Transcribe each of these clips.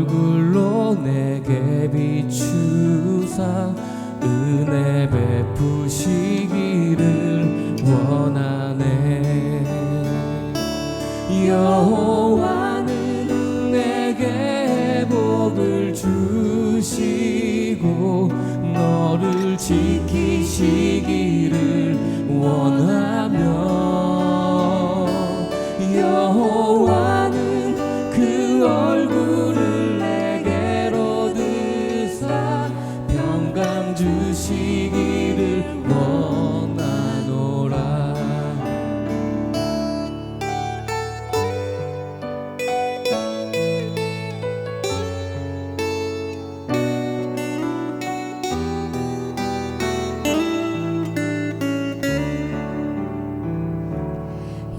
얼굴로 내게 비추사 은혜 베푸시기를 원하네. 여호와는 내게 복을 주시고 너를 지키시기를 원하며 여호와는 그 얼굴을 내게로 드사 평강 주시기를 원하노라.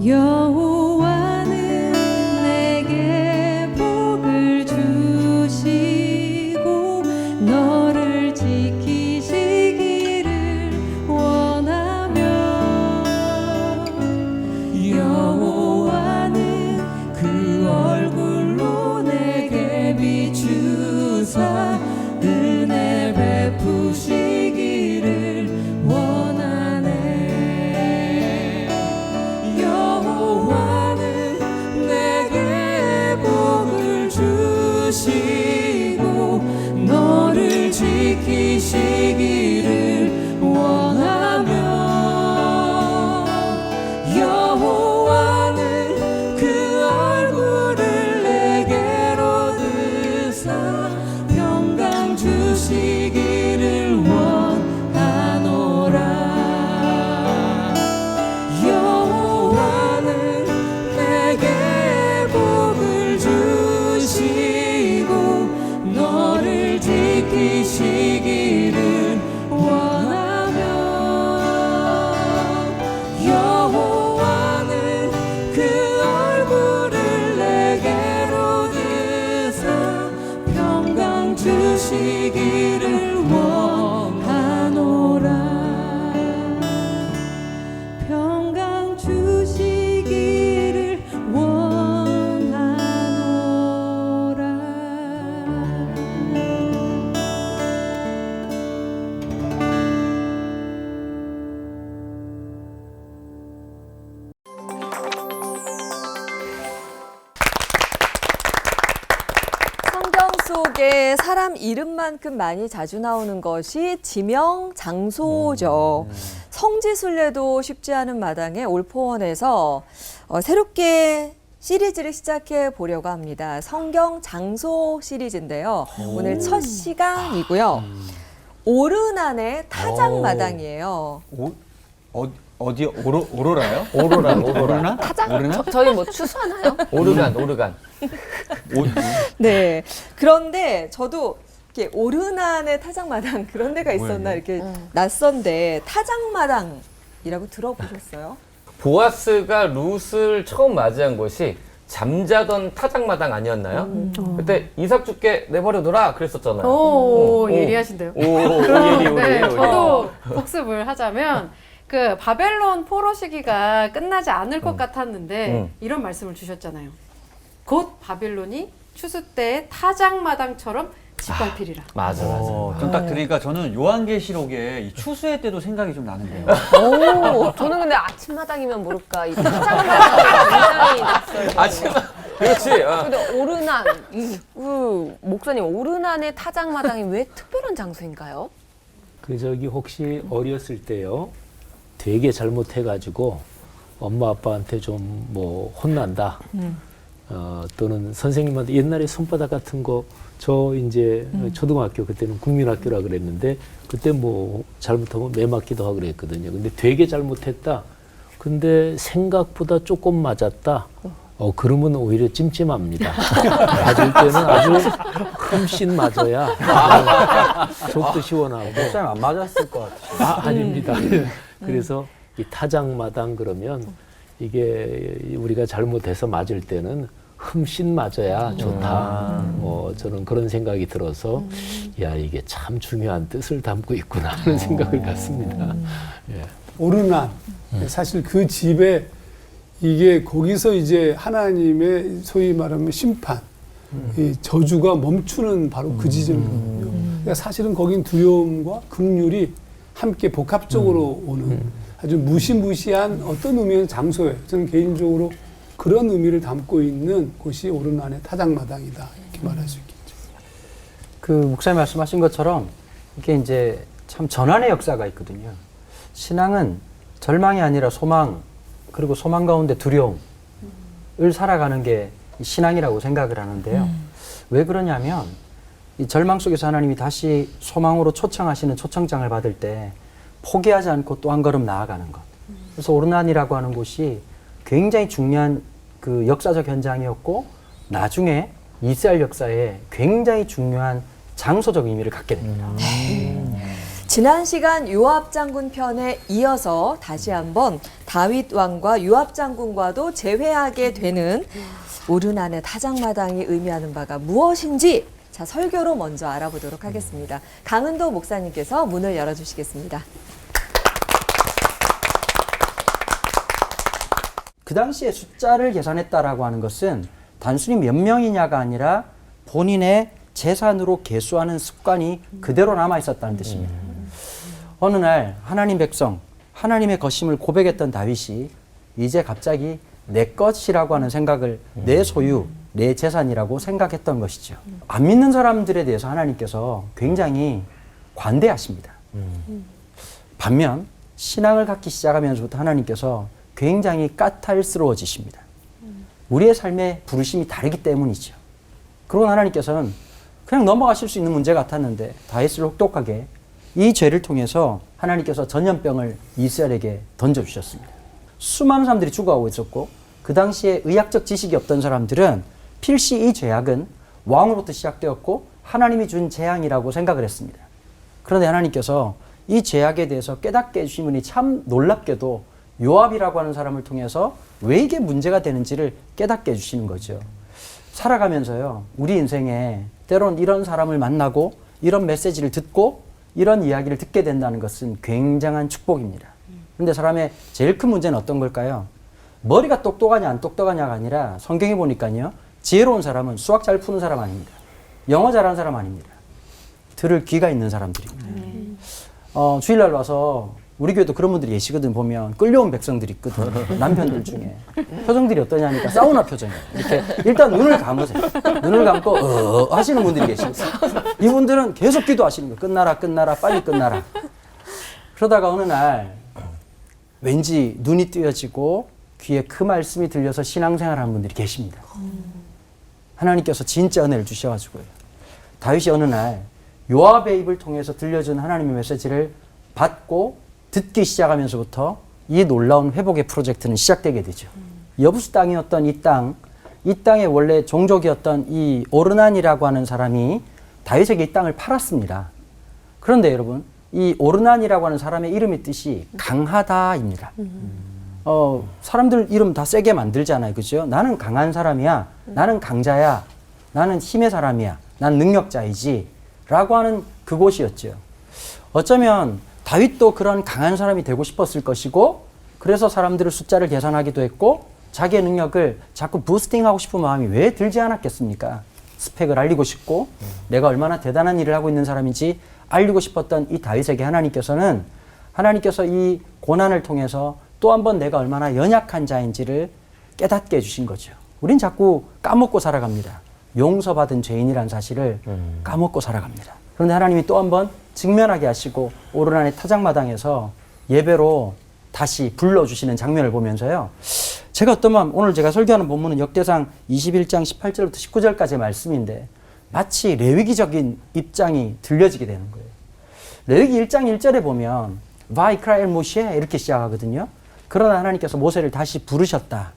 여호와는 내게 복을 주시고 너를 지키시기를 원하며 여호와는 그 얼굴로 내게 비추사 은혜 베푸시기를 원하네. 여호와는 내게 복을 주시고 너를 지키시기를 원하며 여호와는 그 얼굴을 내게로 드사 평강 주시기를 원하노라. 여호와는 내게 복을 주시고 너를 지키시기를 원하며 여호와는 그 얼굴을 내게로 드사 평강 주시기를 원하노라. 평강 주시기를 원하노라. 성경 속에 사람 이름만큼 많이 자주 나오는 것이 지명 장소죠. 성지순례도 쉽지 않은 마당에 올포원에서 새롭게 시리즈를 시작해 보려고 합니다. 성경 장소 시리즈인데요. 오늘 첫 시간이고요. 오르난의 타작마당이에요. 어디 오로라요? 오로라. 타작? 저희 뭐 추수하나요? 오르간. 네. 그런데 저도 이렇게 오르난의 타작마당 그런 데가 있었나 이렇게 낯선데 타작마당이라고 들어보셨어요? 보아스가 룻을 처음 맞이한 곳이 잠자던 타작마당 아니었나요? 그때 이삭 죽게 내버려둬라 그랬었잖아요. 오, 예리하신데요. 네, 오예리. 저도 복습을 하자면 그 바벨론 포로 시기가 끝나지 않을 것 같았는데 이런 말씀을 주셨잖아요. 곧 바벨론이 추수 때 타작마당처럼 짓밟히리라. 맞아. 좀 딱 들으니까 저는 요한계시록에 이 추수의 때도 생각이 좀 나는데요. 오, 저는 근데 아침마당이면 모를까 이 타작마당이 굉장히 낯설고. 그렇지. 근데 오르난, 목사님 오르난의 타작마당이 왜 특별한 장소인가요? 혹시 어렸을 때요 되게 잘못해가지고 엄마 아빠한테 좀 뭐 혼난다. 또는 선생님한테 옛날에 손바닥 같은 거 저 이제 초등학교 그때는 국민학교라 그랬는데 그때 뭐 잘못하면 매 맞기도 하고 그랬거든요. 근데 되게 잘못했다. 근데 생각보다 조금 맞았다. 그러면 오히려 찜찜합니다. 맞을 때는 아주 흠씬 맞아야 속도 시원하고. 목사님 안 맞았을 것 같아요. 아닙니다. 그래서 이 타작마당 그러면 이게 우리가 잘못해서 맞을 때는 흠씬 맞아야 좋다. 저는 그런 생각이 들어서 야 이게 참 중요한 뜻을 담고 있구나 하는 생각을 갖습니다. 예. 오르난 사실 그 집에 이게 거기서 이제 하나님의 소위 말하면 심판 이 저주가 멈추는 바로 그 지점이거든요. 그러니까 사실은 거긴 두려움과 긍휼이 함께 복합적으로 오는 아주 무시무시한 어떤 의미의 장소예요. 저는 개인적으로 그런 의미를 담고 있는 곳이 오르난의 타작마당이다 이렇게 말할 수 있겠죠. 그 목사님 말씀하신 것처럼 이게 이제 참 전환의 역사가 있거든요. 신앙은 절망이 아니라 소망, 그리고 소망 가운데 두려움을 살아가는 게 신앙이라고 생각을 하는데요. 왜 그러냐면 이 절망 속에서 하나님이 다시 소망으로 초청하시는 초청장을 받을 때 포기하지 않고 또 한 걸음 나아가는 것. 그래서 오르난이라고 하는 곳이 굉장히 중요한 그 역사적 현장이었고 나중에 이스라엘 역사에 굉장히 중요한 장소적 의미를 갖게 됩니다. 지난 시간 요압 장군 편에 이어서 다시 한번 다윗 왕과 요압 장군과도 재회하게 되는 오르난의 타작마당이 의미하는 바가 무엇인지 자 설교로 먼저 알아보도록 하겠습니다. 강은도 목사님께서 문을 열어주시겠습니다. 그 당시에 숫자를 계산했다라고 하는 것은 단순히 몇 명이냐가 아니라 본인의 재산으로 계수하는 습관이 그대로 남아 있었다는 뜻입니다. 어느 날 하나님 백성, 하나님의 거심을 고백했던 다윗이 이제 갑자기 내 것이라고 하는 생각을 내 소유, 내 재산이라고 생각했던 것이죠. 안 믿는 사람들에 대해서 하나님께서 굉장히 관대하십니다. 반면 신앙을 갖기 시작하면서부터 하나님께서 굉장히 까탈스러워지십니다. 우리의 삶의 부르심이 다르기 때문이죠. 그러고 하나님께서는 그냥 넘어가실 수 있는 문제 같았는데 다윗을 혹독하게 이 죄를 통해서 하나님께서 전염병을 이스라엘에게 던져주셨습니다. 수많은 사람들이 죽어가고 있었고 그 당시에 의학적 지식이 없던 사람들은 필시 이 죄악은 왕으로부터 시작되었고 하나님이 준 재앙이라고 생각을 했습니다. 그런데 하나님께서 이 죄악에 대해서 깨닫게 해주신 분이 참 놀랍게도 요압이라고 하는 사람을 통해서 왜 이게 문제가 되는지를 깨닫게 해주시는 거죠. 살아가면서요, 우리 인생에 때론 이런 사람을 만나고 이런 메시지를 듣고 이런 이야기를 듣게 된다는 것은 굉장한 축복입니다. 그런데 사람의 제일 큰 문제는 어떤 걸까요? 머리가 똑똑하냐 안 똑똑하냐가 아니라 성경에 보니까요, 지혜로운 사람은 수학 잘 푸는 사람 아닙니다. 영어 잘하는 사람 아닙니다. 들을 귀가 있는 사람들입니다. 주일날 와서 우리 교회도 그런 분들이 계시거든. 보면 끌려온 백성들이 있거든. 남편들 중에 표정들이 어떠냐니까 사우나 표정이에요. 이렇게 일단 눈을 감으세요. 눈을 감고 하시는 분들이 계시거든. 이분들은 계속 기도하시는 거예요. 끝나라 끝나라 빨리 끝나라. 그러다가 어느 날 왠지 눈이 뜨여지고 귀에 그 말씀이 들려서 신앙생활하는 분들이 계십니다. 하나님께서 진짜 은혜를 주셔가지고요. 다윗이 어느 날 요압의 입을 통해서 들려준 하나님의 메시지를 받고 듣기 시작하면서부터 이 놀라운 회복의 프로젝트는 시작되게 되죠. 여부스 땅이었던 이 땅의 원래 종족이었던 이 오르난이라고 하는 사람이 다윗에게 이 땅을 팔았습니다. 그런데 여러분, 이 오르난이라고 하는 사람의 이름의 뜻이 강하다입니다. 사람들 이름 다 세게 만들잖아요. 그죠? 나는 강한 사람이야. 나는 강자야. 나는 힘의 사람이야. 난 능력자이지. 라고 하는 그곳이었죠. 어쩌면 다윗도 그런 강한 사람이 되고 싶었을 것이고, 그래서 사람들을 숫자를 계산하기도 했고, 자기의 능력을 자꾸 부스팅하고 싶은 마음이 왜 들지 않았겠습니까? 스펙을 알리고 싶고, 내가 얼마나 대단한 일을 하고 있는 사람인지 알리고 싶었던 이 다윗에게 하나님께서 이 고난을 통해서 또 한 번 내가 얼마나 연약한 자인지를 깨닫게 해주신 거죠. 우린 자꾸 까먹고 살아갑니다. 용서받은 죄인이라는 사실을 까먹고 살아갑니다. 그런데 하나님이 또 한 번 직면하게 하시고 오르난의 타작마당에서 예배로 다시 불러주시는 장면을 보면서요, 제가 어떤 마음, 오늘 제가 설교하는 본문은 역대상 21장 18절부터 19절까지의 말씀인데 마치 레위기적인 입장이 들려지게 되는 거예요. 레위기 1장 1절에 보면 바이크라엘 모시에 이렇게 시작하거든요. 그러나 하나님께서 모세를 다시 부르셨다.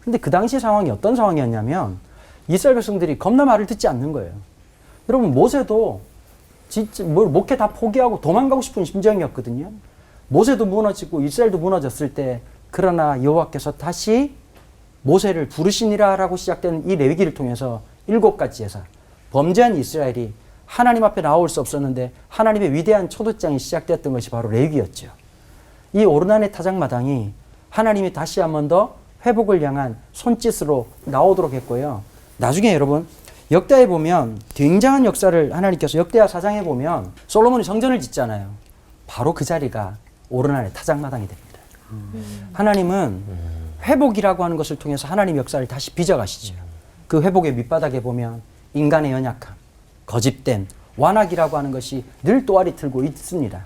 근데 그 당시 상황이 어떤 상황이었냐면 이스라엘 백성들이 겁나 말을 듣지 않는 거예요. 여러분, 모세도 진짜 목회 다 포기하고 도망가고 싶은 심정이었거든요. 모세도 무너지고 이스라엘도 무너졌을 때, 그러나 여호와께서 다시 모세를 부르시니라라고 시작되는 이 레위기를 통해서 7가지 제사, 범죄한 이스라엘이 하나님 앞에 나올 수 없었는데 하나님의 위대한 초대장이 시작되었던 것이 바로 레위기였죠. 이 오르난의 타작마당이 하나님이 다시 한 번 더 회복을 향한 손짓으로 나오도록 했고요. 나중에 여러분, 역대에 보면 굉장한 역사를 하나님께서 역대하 4장에 보면 솔로몬이 성전을 짓잖아요. 바로 그 자리가 오르난의 타작마당이 됩니다. 하나님은 회복이라고 하는 것을 통해서 하나님 역사를 다시 빚어가시죠. 그 회복의 밑바닥에 보면 인간의 연약함, 거짓됨, 완악이라고 하는 것이 늘 또아리 틀고 있습니다.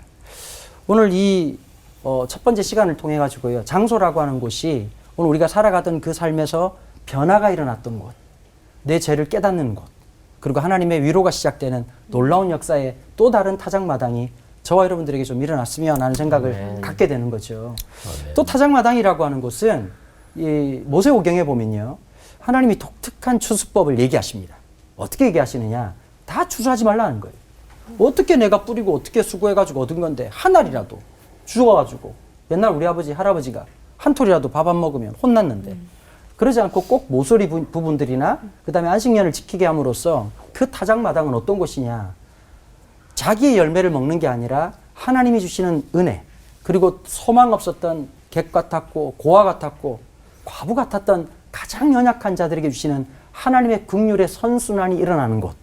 오늘 이 첫 번째 시간을 통해 가지고요, 장소라고 하는 곳이 오늘 우리가 살아가던 그 삶에서 변화가 일어났던 곳, 내 죄를 깨닫는 곳, 그리고 하나님의 위로가 시작되는 놀라운 역사의 또 다른 타작마당이 저와 여러분들에게 좀 일어났으면 하는 생각을 갖게 되는 거죠. 또 타작마당이라고 하는 곳은 이 모세오경에 보면요, 하나님이 독특한 추수법을 얘기하십니다. 어떻게 얘기하시느냐? 다 추수하지 말라는 거예요. 어떻게 내가 뿌리고 어떻게 수고해가지고 얻은 건데 한 알이라도 죽어가지고, 옛날 우리 아버지 할아버지가 한 톨이라도 밥 안 먹으면 혼났는데, 그러지 않고 꼭 모서리 부분들이나 그 다음에 안식년을 지키게 함으로써 그 타작마당은 어떤 곳이냐, 자기의 열매를 먹는 게 아니라 하나님이 주시는 은혜, 그리고 소망 없었던 객 같았고 고아 같았고 과부 같았던 가장 연약한 자들에게 주시는 하나님의 긍휼의 선순환이 일어나는 곳,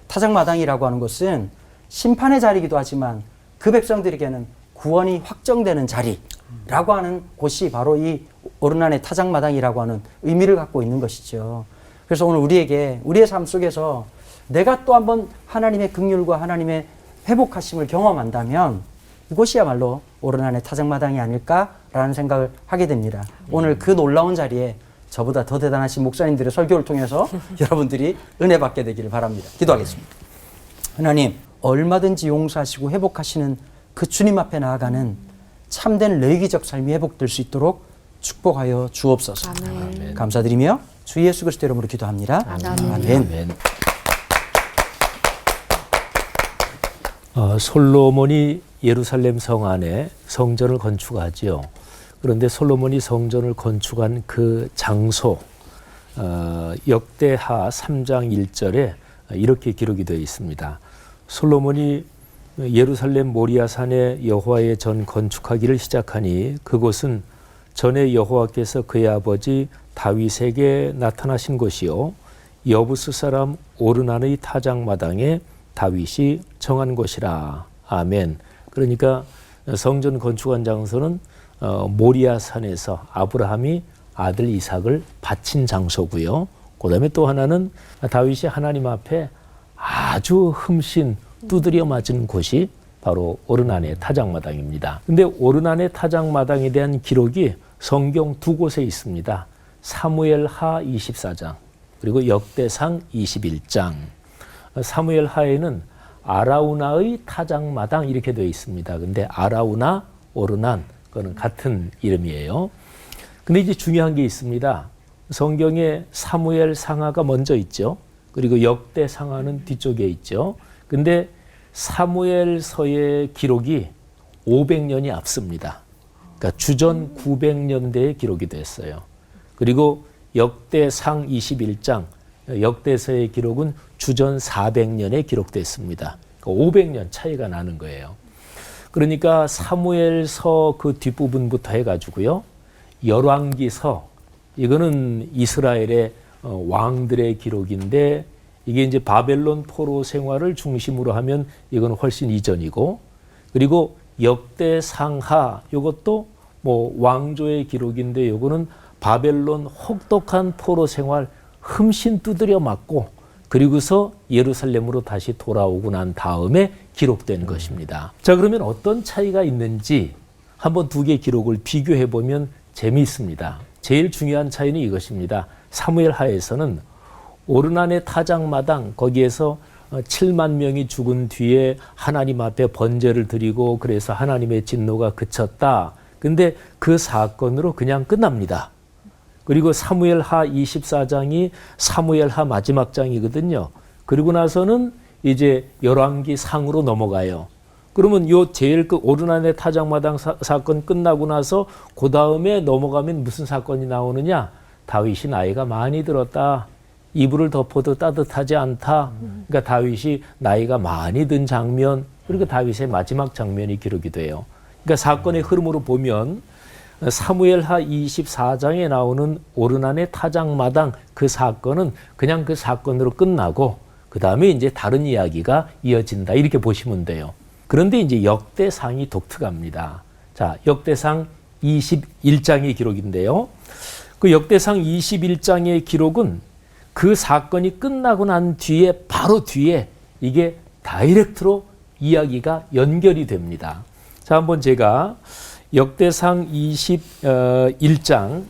타작마당이라고 하는 것은 심판의 자리이기도 하지만 그 백성들에게는 구원이 확정되는 자리라고 하는 곳이 바로 이 오르난의 타작마당이라고 하는 의미를 갖고 있는 것이죠. 그래서 오늘 우리에게 우리의 삶 속에서 내가 또 한번 하나님의 긍휼과 하나님의 회복하심을 경험한다면 이곳이야말로 오르난의 타작마당이 아닐까라는 생각을 하게 됩니다. 오늘 그 놀라운 자리에 저보다 더 대단하신 목사님들의 설교를 통해서 여러분들이 은혜 받게 되기를 바랍니다. 기도하겠습니다. 하나님, 얼마든지 용서하시고 회복하시는 그 주님 앞에 나아가는 참된 레위기적 삶이 회복될 수 있도록 축복하여 주옵소서. 아멘. 감사드리며 주 예수 그리스도 이름으로 기도합니다. 아멘. 솔로몬이 예루살렘 성 안에 성전을 건축하지요. 그런데 솔로몬이 성전을 건축한 그 장소, 역대하 3장 1절에 이렇게 기록이 되어 있습니다. 솔로몬이 예루살렘 모리아산에 여호와의 전 건축하기를 시작하니 그곳은 전에 여호와께서 그의 아버지 다윗에게 나타나신 곳이요 여부스 사람 오르난의 타작마당에 다윗이 정한 곳이라. 아멘. 그러니까 성전 건축한 장소는 모리아산에서 아브라함이 아들 이삭을 바친 장소고요. 그다음에 또 하나는 다윗이 하나님 앞에 아주 흠씬 두드려 맞은 곳이 바로 오르난의 타작마당입니다. 근데 오르난의 타작마당에 대한 기록이 성경 두 곳에 있습니다. 사무엘하 24장 그리고 역대상 21장. 사무엘하에는 아라우나의 타작마당 이렇게 되어 있습니다. 근데 아라우나, 오르난 그거는 같은 이름이에요. 근데 이제 중요한 게 있습니다. 성경에 사무엘 상하가 먼저 있죠. 그리고 역대 상하는 뒤쪽에 있죠. 근데 사무엘서의 기록이 500년이 앞섭니다. 그러니까 주전 900년대에 기록이 됐어요. 그리고 역대상 21장, 역대서의 기록은 주전 400년에 기록됐습니다. 그러니까 500년 차이가 나는 거예요. 그러니까 사무엘서 그 뒷부분부터 해가지고요. 열왕기서, 이거는 이스라엘의 왕들의 기록인데 이게 이제 바벨론 포로 생활을 중심으로 하면 이건 훨씬 이전이고, 그리고 역대상하 이것도 뭐 왕조의 기록인데 요거는 바벨론 혹독한 포로 생활 흠씬 두드려 맞고 그리고서 예루살렘으로 다시 돌아오고 난 다음에 기록된 것입니다. 자, 그러면 어떤 차이가 있는지 한번 두 개 기록을 비교해 보면 재미있습니다. 제일 중요한 차이는 이것입니다. 사무엘하에서는 오르난의 타작마당 거기에서 7만 명이 죽은 뒤에 하나님 앞에 번제를 드리고 그래서 하나님의 진노가 그쳤다. 근데 그 사건으로 그냥 끝납니다. 그리고 사무엘하 24장이 사무엘하 마지막 장이거든요. 그리고 나서는 이제 열왕기 상으로 넘어가요. 그러면 요 제일 그 오르난의 타작마당 사건 끝나고 나서 그 다음에 넘어가면 무슨 사건이 나오느냐? 다윗이 나이가 많이 들었다. 이불을 덮어도 따뜻하지 않다. 그러니까 다윗이 나이가 많이 든 장면, 그리고 다윗의 마지막 장면이 기록이 돼요. 그러니까 사건의 흐름으로 보면 사무엘하 24장에 나오는 오르난의 타작마당 그 사건은 그냥 그 사건으로 끝나고 그 다음에 이제 다른 이야기가 이어진다 이렇게 보시면 돼요. 그런데 이제 역대상이 독특합니다. 자, 역대상 21장의 기록인데요. 그 역대상 21장의 기록은 그 사건이 끝나고 난 뒤에 바로 뒤에 이게 다이렉트로 이야기가 연결이 됩니다. 자, 한번 제가 역대상 21장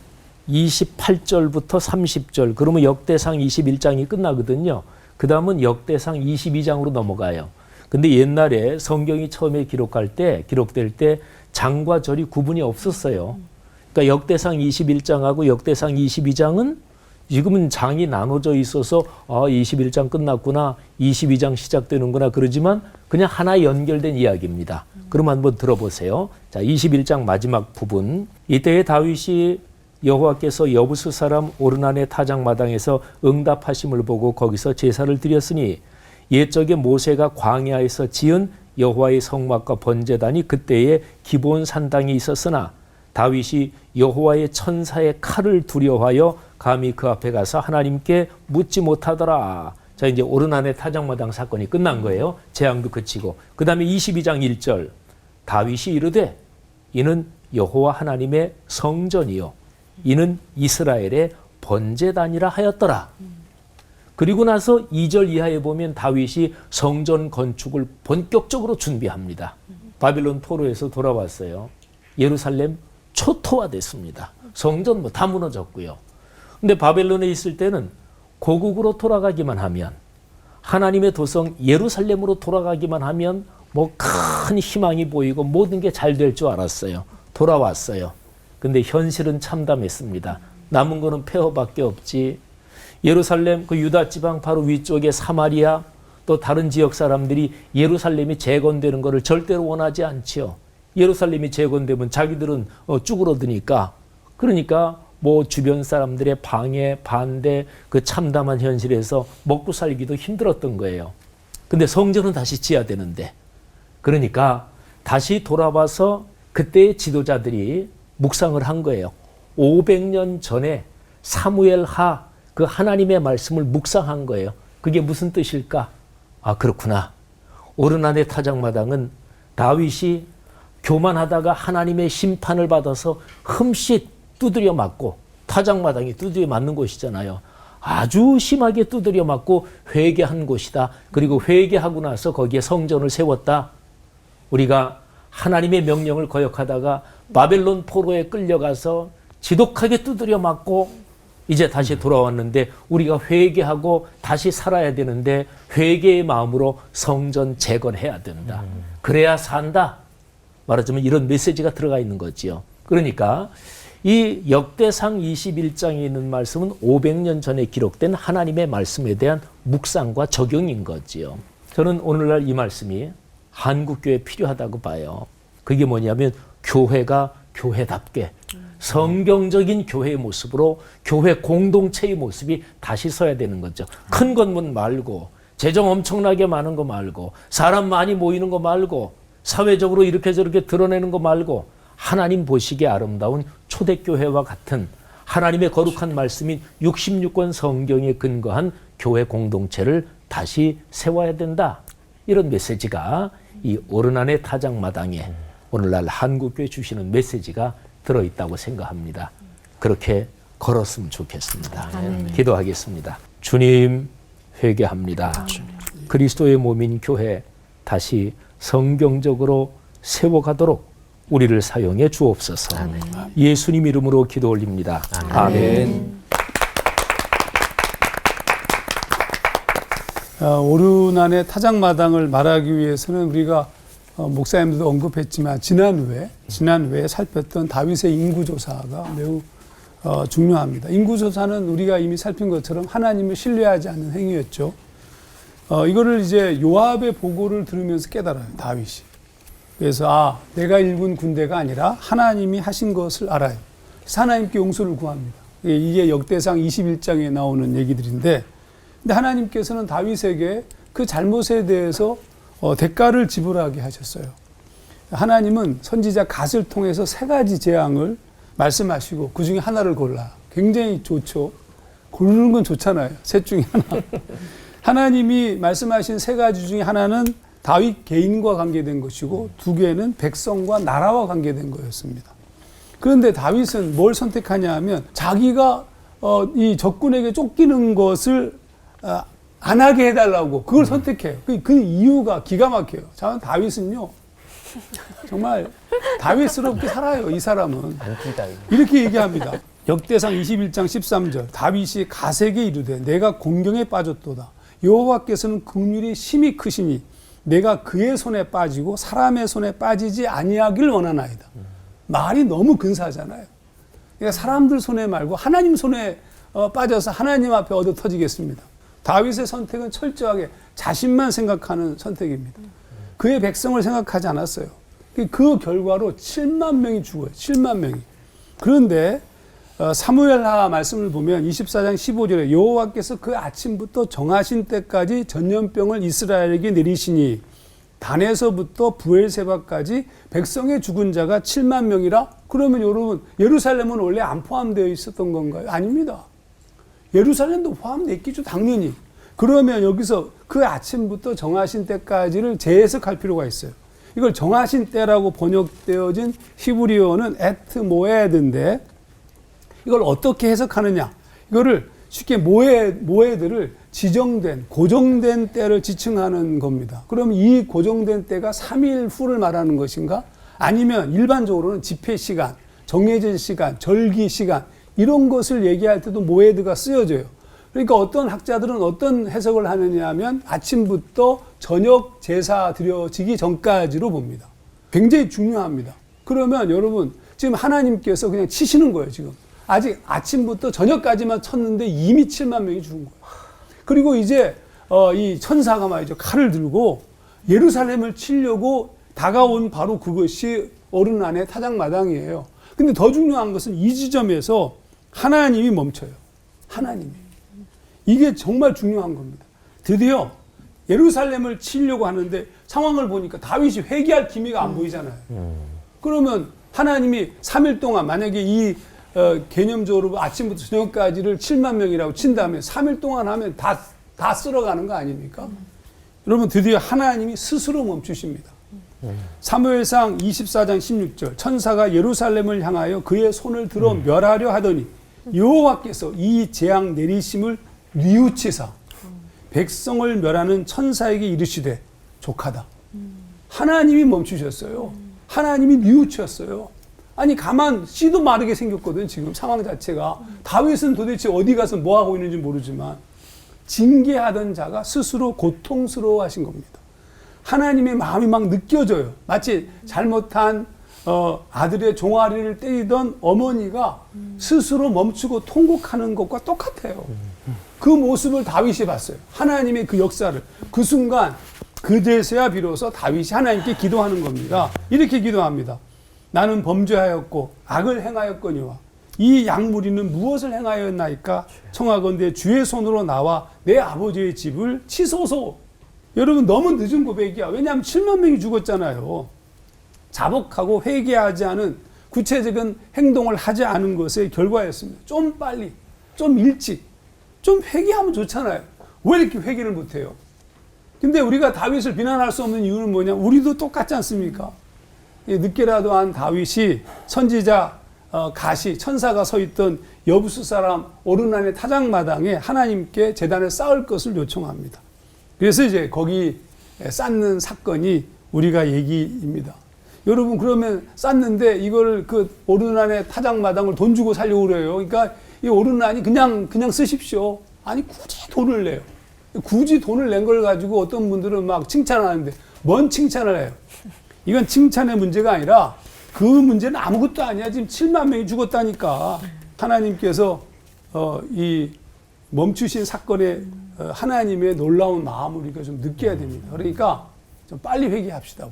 28절부터 30절 그러면 역대상 21장이 끝나거든요. 그 다음은 역대상 22장으로 넘어가요. 근데 옛날에 성경이 처음에 기록될 때 장과 절이 구분이 없었어요. 그러니까 역대상 21장하고 역대상 22장은 지금은 장이 나눠져 있어서 21장 끝났구나, 22장 시작되는구나 그러지만 그냥 하나 연결된 이야기입니다. 그럼 한번 들어보세요. 자, 21장 마지막 부분. 이때에 다윗이 여호와께서 여부스 사람 오르난의 타작마당에서 응답하심을 보고 거기서 제사를 드렸으니 옛적에 모세가 광야에서 지은 여호와의 성막과 번제단이 그때에 기본 산당이 있었으나 다윗이 여호와의 천사의 칼을 두려워하여 감히 그 앞에 가서 하나님께 묻지 못하더라. 자, 이제 오르난의 타작마당 사건이 끝난 거예요. 재앙도 그치고. 그 다음에 22장 1절 다윗이 이르되 이는 여호와 하나님의 성전이요 이는 이스라엘의 번제단이라 하였더라. 그리고 나서 2절 이하에 보면 다윗이 성전 건축을 본격적으로 준비합니다. 바빌론 포로에서 돌아왔어요. 예루살렘 초토화됐습니다. 성전 뭐 다 무너졌고요. 근데 바벨론에 있을 때는 고국으로 돌아가기만 하면 하나님의 도성 예루살렘으로 돌아가기만 하면 뭐 큰 희망이 보이고 모든 게 잘 될 줄 알았어요. 돌아왔어요. 근데 현실은 참담했습니다. 남은 거는 폐허밖에 없지. 예루살렘 그 유다 지방 바로 위쪽에 사마리아 또 다른 지역 사람들이 예루살렘이 재건되는 것을 절대로 원하지 않지요. 예루살렘이 재건되면 자기들은 쭈그러드니까. 그러니까 뭐 주변 사람들의 방해, 반대, 그 참담한 현실에서 먹고 살기도 힘들었던 거예요. 근데 성전은 다시 지어야 되는데. 그러니까 다시 돌아와서 그때의 지도자들이 묵상을 한 거예요. 500년 전에 사무엘하 그 하나님의 말씀을 묵상한 거예요. 그게 무슨 뜻일까? 아, 그렇구나. 오르난의 타작마당은 다윗이 교만하다가 하나님의 심판을 받아서 흠칫 두드려 맞고 타작마당이 두드려 맞는 곳이잖아요. 아주 심하게 두드려 맞고 회개한 곳이다. 그리고 회개하고 나서 거기에 성전을 세웠다. 우리가 하나님의 명령을 거역하다가 바벨론 포로에 끌려가서 지독하게 두드려 맞고 이제 다시 돌아왔는데 우리가 회개하고 다시 살아야 되는데 회개의 마음으로 성전 재건해야 된다. 그래야 산다. 말하자면 이런 메시지가 들어가 있는 거지요. 그러니까 이 역대상 21장에 있는 말씀은 500년 전에 기록된 하나님의 말씀에 대한 묵상과 적용인 거지요. 저는 오늘날 이 말씀이 한국교회에 필요하다고 봐요. 그게 뭐냐면 교회가 교회답게 성경적인 교회의 모습으로 교회 공동체의 모습이 다시 서야 되는 거죠. 큰 건물 말고 재정 엄청나게 많은 거 말고 사람 많이 모이는 거 말고 사회적으로 이렇게 저렇게 드러내는 거 말고 하나님 보시기에 아름다운 초대교회와 같은 하나님의 거룩한 말씀인 66권 성경에 근거한 교회 공동체를 다시 세워야 된다. 이런 메시지가 이 오르난의 타작마당에 오늘날 한국교회 주시는 메시지가 들어있다고 생각합니다. 그렇게 걸었으면 좋겠습니다. 기도하겠습니다. 주님, 회개합니다. 그리스도의 몸인 교회 다시 성경적으로 세워가도록 우리를 사용해 주옵소서. 예수님 이름으로 기도 올립니다. 아멘. 오르난의 타작마당을 말하기 위해서는 우리가 목사님들도 언급했지만 지난 후에 살폈던 다윗의 인구조사가 매우 중요합니다. 인구조사는 우리가 이미 살핀 것처럼 하나님을 신뢰하지 않는 행위였죠. 이거를 이제 요압의 보고를 들으면서 깨달아요, 다윗이. 그래서 내가 일군 군대가 아니라 하나님이 하신 것을 알아요. 그래서 하나님께 용서를 구합니다. 이게 역대상 21장에 나오는 얘기들인데, 근데 하나님께서는 다윗에게 그 잘못에 대해서 대가를 지불하게 하셨어요. 하나님은 선지자 갓을 통해서 3가지 재앙을 말씀하시고 그 중에 하나를 골라. 굉장히 좋죠. 고르는 건 좋잖아요. 셋 중에 하나. 하나님이 말씀하신 세 가지 중에 하나는 다윗 개인과 관계된 것이고 두 개는 백성과 나라와 관계된 거였습니다. 그런데 다윗은 뭘 선택하냐 하면 자기가 이 적군에게 쫓기는 것을 안 하게 해달라고 그걸 선택해요. 그 이유가 기가 막혀요. 자, 다윗은요. 정말 다윗스럽게 살아요. 이 사람은. 이렇게 얘기합니다. 역대상 21장 13절 다윗이 가세게 이르되 내가 공경에 빠졌도다. 여호와께서는 긍휼이 심히 크시니 내가 그의 손에 빠지고 사람의 손에 빠지지 아니하길 원하나이다. 말이 너무 근사하잖아요. 그러니까 사람들 손에 말고 하나님 손에 빠져서 하나님 앞에 얻어 터지겠습니다. 다윗의 선택은 철저하게 자신만 생각하는 선택입니다. 그의 백성을 생각하지 않았어요. 그 결과로 7만 명이 죽어요. 7만 명이. 그런데 사무엘하 말씀을 보면 24장 15절에 여호와께서 그 아침부터 정하신 때까지 전염병을 이스라엘에게 내리시니 단에서부터 부엘세바까지 백성의 죽은 자가 7만 명이라. 그러면 여러분 예루살렘은 원래 안 포함되어 있었던 건가요? 아닙니다. 예루살렘도 포함됐겠죠, 당연히. 그러면 여기서 그 아침부터 정하신 때까지를 재해석할 필요가 있어요. 이걸 정하신 때라고 번역되어진 히브리어는 에트 모에드인데 이걸 어떻게 해석하느냐? 이거를 쉽게 모에드를 지정된, 고정된 때를 지칭하는 겁니다. 그럼 이 고정된 때가 3일 후를 말하는 것인가? 아니면 일반적으로는 집회 시간, 정해진 시간, 절기 시간 이런 것을 얘기할 때도 모에드가 쓰여져요. 그러니까 어떤 학자들은 어떤 해석을 하느냐 하면 아침부터 저녁 제사 드려지기 전까지로 봅니다. 굉장히 중요합니다. 그러면 여러분 지금 하나님께서 그냥 치시는 거예요. 지금 아직 아침부터 저녁까지만 쳤는데 이미 7만 명이 죽은 거예요. 그리고 이제 이 천사가 말이죠. 칼을 들고 예루살렘을 치려고 다가온 바로 그것이 어른 안의 타작마당이에요. 근데 더 중요한 것은 이 지점에서 하나님이 멈춰요. 하나님이. 이게 정말 중요한 겁니다. 드디어 예루살렘을 치려고 하는데 상황을 보니까 다윗이 회개할 기미가 안 보이잖아요. 그러면 하나님이 3일 동안 만약에 이 개념적으로 아침부터 저녁까지를 7만 명이라고 친다면 3일 동안 하면 다 쓸어가는 거 아닙니까? 여러분 드디어 하나님이 스스로 멈추십니다. 사무엘상 24장 16절 천사가 예루살렘을 향하여 그의 손을 들어 멸하려 하더니 여호와께서 이 재앙 내리심을 뉘우치사 백성을 멸하는 천사에게 이르시되 족하다. 하나님이 멈추셨어요. 하나님이 뉘우쳤어요. 아니 가만 씨도 마르게 생겼거든. 지금 상황 자체가. 다윗은 도대체 어디 가서 뭐 하고 있는지 모르지만 징계하던 자가 스스로 고통스러워 하신 겁니다. 하나님의 마음이 막 느껴져요. 마치 잘못한 아들의 종아리를 때리던 어머니가 스스로 멈추고 통곡하는 것과 똑같아요. 그 모습을 다윗이 봤어요. 하나님의 그 역사를. 그 순간 그제서야 비로소 다윗이 하나님께 기도하는 겁니다. 이렇게 기도합니다. 나는 범죄하였고 악을 행하였거니와 이 양무리는 무엇을 행하였나이까? 청하건대 주의 손으로 나와 내 아버지의 집을 치소서. 여러분 너무 늦은 고백이야. 왜냐하면 7만 명이 죽었잖아요. 자복하고 회개하지 않은 구체적인 행동을 하지 않은 것의 결과였습니다. 좀 빨리, 좀 일찍, 좀 회개하면 좋잖아요. 왜 이렇게 회개를 못해요? 근데 우리가 다윗을 비난할 수 없는 이유는 뭐냐? 우리도 똑같지 않습니까? 늦게라도 한 다윗이 선지자 가시 천사가 서 있던 여부수 사람 오르난의 타작마당에 하나님께 제단을 쌓을 것을 요청합니다. 그래서 이제 거기 쌓는 사건이 우리가 얘기입니다. 여러분 그러면 쌓는데 이걸 그 오르난의 타작마당을 돈 주고 살려고 그래요. 그러니까 이 오르난이 그냥 쓰십시오. 아니 굳이 돈을 내요. 굳이 돈을 낸 걸 가지고 어떤 분들은 막 칭찬하는데 뭔 칭찬을 해요? 이건 칭찬의 문제가 아니라 그 문제는 아무것도 아니야. 지금 7만 명이 죽었다니까. 하나님께서 이 멈추신 사건에 하나님의 놀라운 마음을 우리가 좀 느껴야 됩니다. 그러니까 좀 빨리 회개합시다.